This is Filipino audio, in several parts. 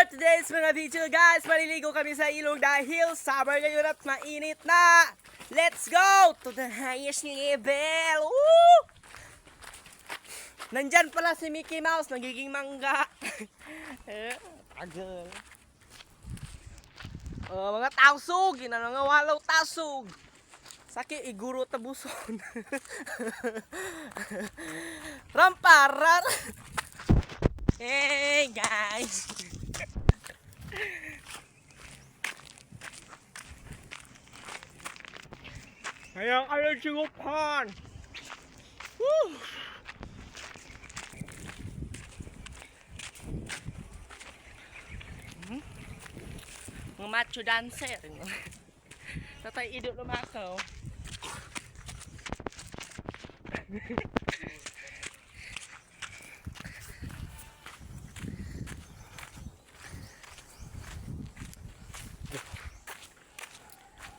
today's mga video guys, maliligo kami sa ilog dahil summer ngayon at mainit na. Let's go to the highest level. Woo! Nandyan pala si Mickey Mouse, nagiging mangga. Tagal. Mga tausog, ginanangawalaw tasog. Sakit iguro tabuson. Ramparar. Hey guys. Ayang alerjigupan. Woo! Mga macho dancer. Tatay idol lumakaw.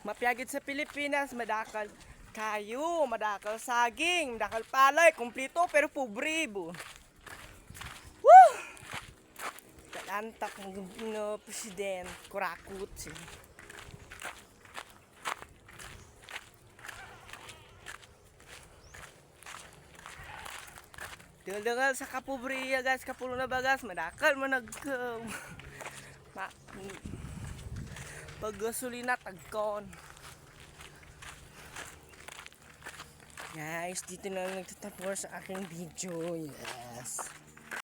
Mapiyagid sa Pilipinas, madakal kayo, madakal saging, madakal palay, kumplito pero pobre bo. Woo! Kalantak ng president, kurakot siya. Dengal sa kapobriya guys, kapulo na bagas, madakal managkaw. Pag gasolina tagkon. Guys, dito na lang nagtatapos sa aking video. Yes.